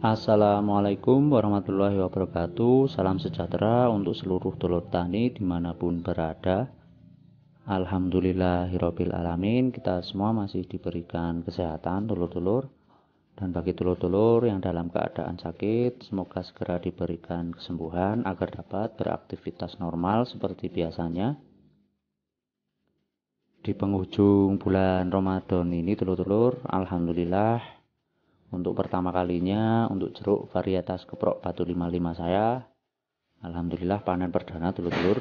Assalamualaikum warahmatullahi wabarakatuh. Salam sejahtera untuk seluruh dulur tani dimanapun berada. Alhamdulillahirabbil alamin, kita semua masih diberikan kesehatan dulur-dulur. Dan bagi dulur-dulur yang dalam keadaan sakit, semoga segera diberikan kesembuhan agar dapat beraktivitas normal seperti biasanya. Di penghujung bulan Ramadan ini dulur-dulur, alhamdulillah untuk pertama kalinya untuk jeruk varietas keprok batu 55 saya, alhamdulillah panen perdana dulur-dulur.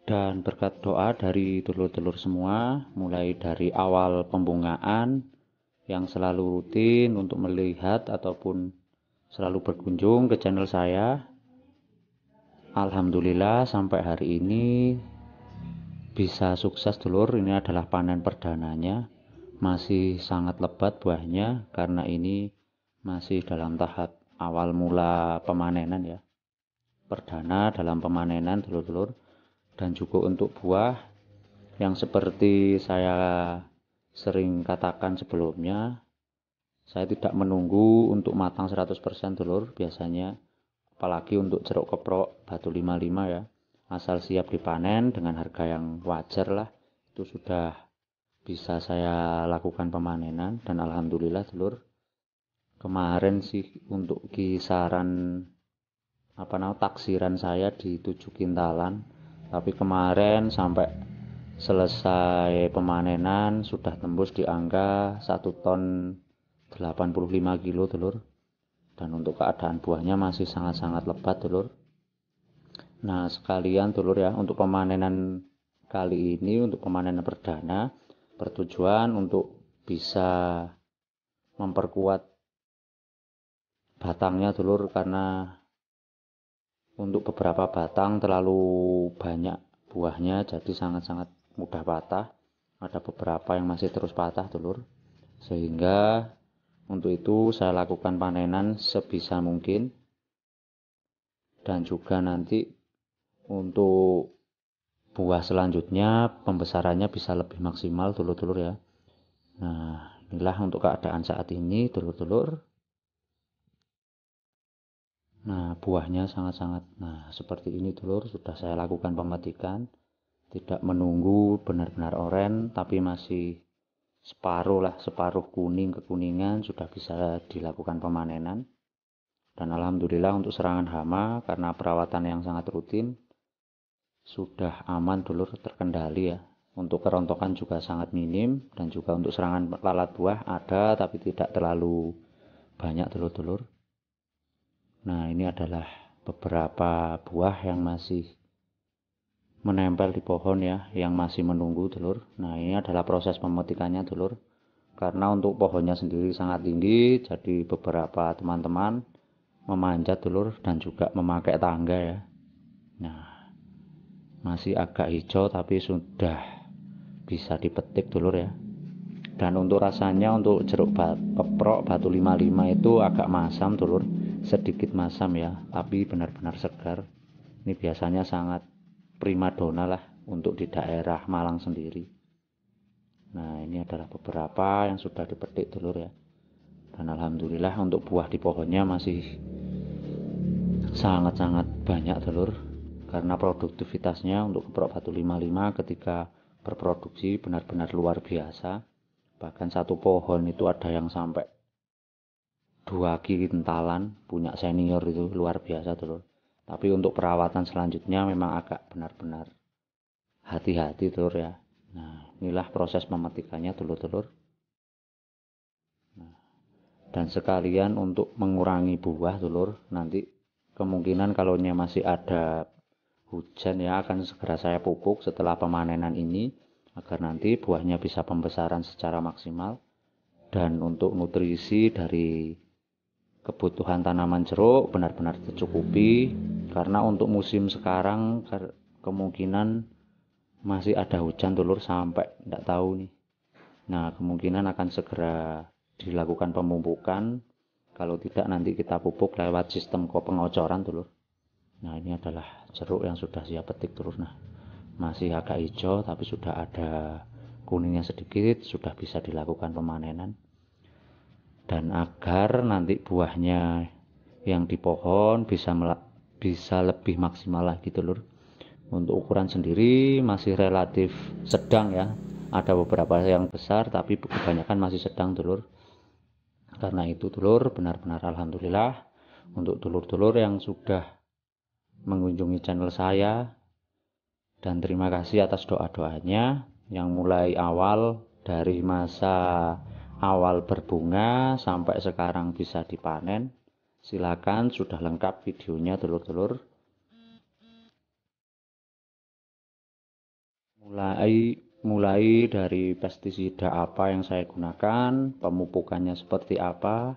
Dan berkat doa dari dulur-dulur semua, mulai dari awal pembungaan yang selalu rutin untuk melihat ataupun selalu berkunjung ke channel saya, alhamdulillah sampai hari ini bisa sukses dulur. Ini adalah panen perdananya. Masih sangat lebat buahnya karena ini masih dalam tahap awal mula pemanenan ya. Perdana dalam pemanenan dulur-dulur. Dan juga untuk buah yang seperti saya sering katakan sebelumnya, saya tidak menunggu untuk matang 100% dulur biasanya. Apalagi untuk jeruk keprok batu 55 ya. Asal siap dipanen dengan harga yang wajar lah, itu sudah bisa saya lakukan pemanenan. Dan alhamdulillah dulur, kemarin sih untuk kisaran taksiran saya di 7 kintalan, tapi kemarin sampai selesai pemanenan sudah tembus di angka 1 ton 85 kilo dulur. Dan untuk keadaan buahnya masih sangat-sangat lebat dulur. Nah sekalian dulur ya, untuk pemanenan kali ini, untuk pemanenan perdana, bertujuan untuk bisa memperkuat batangnya dulur, karena untuk beberapa batang terlalu banyak buahnya jadi sangat-sangat mudah patah. Ada beberapa yang masih terus patah dulur, sehingga untuk itu saya lakukan panenan sebisa mungkin. Dan juga nanti untuk buah selanjutnya pembesarannya bisa lebih maksimal dulur-dulur ya. Nah inilah untuk keadaan saat ini dulur-dulur. Nah buahnya sangat-sangat, nah seperti ini dulur, sudah saya lakukan pemetikan. Tidak menunggu benar-benar oren, tapi masih separuh kuning kekuningan sudah bisa dilakukan pemanenan. Dan alhamdulillah untuk serangan hama karena perawatan yang sangat rutin sudah aman dulur, terkendali ya. Untuk kerontokan juga sangat minim, dan juga untuk serangan lalat buah ada tapi tidak terlalu banyak dulur-dulur. Nah ini adalah beberapa buah yang masih menempel di pohon ya, yang masih menunggu dulur. Nah ini adalah proses pemetikannya dulur, karena untuk pohonnya sendiri sangat tinggi, jadi beberapa teman-teman memanjat dulur dan juga memakai tangga ya. Nah masih agak hijau tapi sudah bisa dipetik dulur ya. Dan untuk rasanya, untuk jeruk keprok batu 55 itu agak masam dulur, sedikit masam ya, tapi benar-benar segar. Ini biasanya sangat primadona lah untuk di daerah Malang sendiri. Nah ini adalah beberapa yang sudah dipetik dulur ya. Dan alhamdulillah untuk buah di pohonnya masih sangat-sangat banyak dulur, karena produktivitasnya untuk keprok batu 55 ketika berproduksi benar-benar luar biasa. Bahkan satu pohon itu ada yang sampai 2 kintalan, punya senior itu luar biasa dulur. Tapi untuk perawatan selanjutnya memang agak benar-benar hati-hati dulur ya. Nah inilah proses memetikannya dulur-dulur. Nah, dan sekalian untuk mengurangi buah dulur, nanti kemungkinan kalau masih ada hujan ya, akan segera saya pupuk setelah pemanenan ini agar nanti buahnya bisa pembesaran secara maksimal. Dan untuk nutrisi dari kebutuhan tanaman jeruk benar-benar tercukupi, karena untuk musim sekarang kemungkinan masih ada hujan dulur sampai tidak tahu nih. Nah kemungkinan akan segera dilakukan pemupukan, kalau tidak nanti kita pupuk lewat sistem pengocoran dulur. Nah ini adalah jeruk yang sudah siap petik dulur. Nah masih agak hijau tapi sudah ada kuningnya sedikit, sudah bisa dilakukan pemanenan. dan agar nanti buahnya yang di pohon bisa lebih maksimal lagi telur. Untuk ukuran sendiri masih relatif sedang ya, ada beberapa yang besar tapi kebanyakan masih sedang telur. Karena itu telur, benar-benar alhamdulillah untuk telur-telur yang sudah mengunjungi channel saya, dan terima kasih atas doa-doanya yang mulai awal dari masa awal berbunga sampai sekarang bisa dipanen. Silakan, sudah lengkap videonya telur-telur. Mulai dari pestisida apa yang saya gunakan, pemupukannya seperti apa,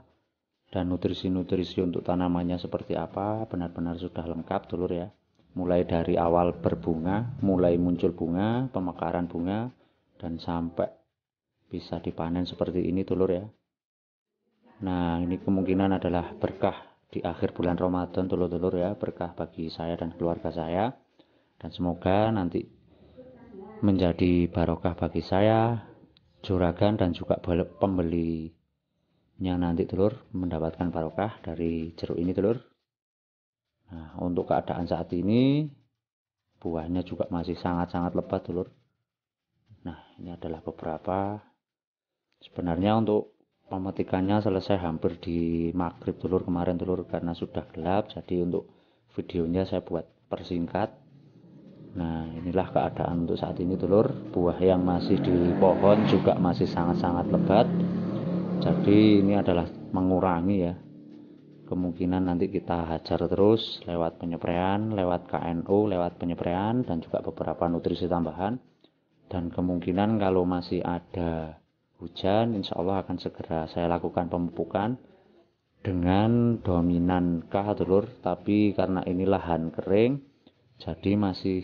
dan nutrisi-nutrisi untuk tanamannya seperti apa, benar-benar sudah lengkap telur ya. Mulai dari awal berbunga, mulai muncul bunga, pemekaran bunga, dan sampai bisa dipanen seperti ini telur ya. Nah, ini kemungkinan adalah berkah di akhir bulan Ramadan telur-telur ya, berkah bagi saya dan keluarga saya. Dan semoga nanti menjadi barokah bagi saya, juragan, dan juga pembelinya nanti telur mendapatkan barokah dari jeruk ini telur. Nah, untuk keadaan saat ini buahnya juga masih sangat-sangat lebat telur. Nah, ini adalah beberapa. Sebenarnya untuk pemetikannya selesai hampir di maghrib telur kemarin telur, karena sudah gelap, jadi untuk videonya saya buat persingkat. Nah, inilah keadaan untuk saat ini telur. Buah yang masih di pohon juga masih sangat-sangat lebat, jadi ini adalah mengurangi ya kemungkinan nanti kita hajar terus lewat penyempraian, lewat KNO, lewat penyempraian, dan juga beberapa nutrisi tambahan. Dan kemungkinan kalau masih ada hujan, insya Allah akan segera saya lakukan pemupukan dengan dominan K telur. Tapi karena ini lahan kering, jadi masih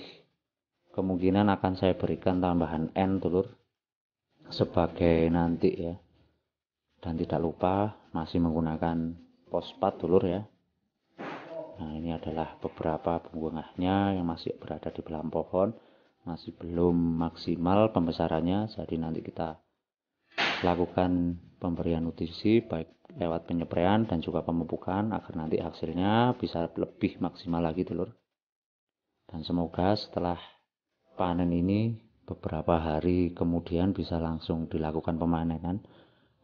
kemungkinan akan saya berikan tambahan N telur sebagai nanti ya. Dan tidak lupa masih menggunakan fosfat telur ya. Nah, ini adalah beberapa bunganya yang masih berada di belakang pohon, masih belum maksimal pembesarannya, jadi nanti kita lakukan pemberian nutrisi baik lewat penyempraian dan juga pemupukan agar nanti hasilnya bisa lebih maksimal lagi telur. Dan semoga setelah panen ini beberapa hari kemudian bisa langsung dilakukan pemanenan.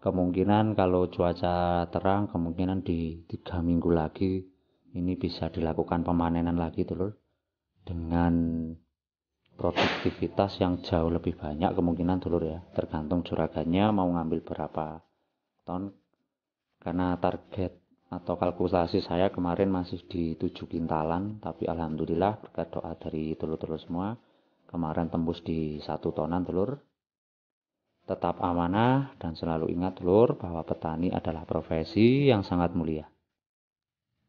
Kemungkinan kalau cuaca terang, kemungkinan di 3 minggu lagi ini bisa dilakukan pemanenan lagi telur, dengan produktivitas yang jauh lebih banyak kemungkinan telur ya, tergantung juragannya mau ngambil berapa ton. Karena target atau kalkulasi saya kemarin masih di 7 kintalan, tapi alhamdulillah berkat doa dari telur-telur semua kemarin tembus di 1 tonan telur. Tetap amanah dan selalu ingat telur bahwa petani adalah profesi yang sangat mulia.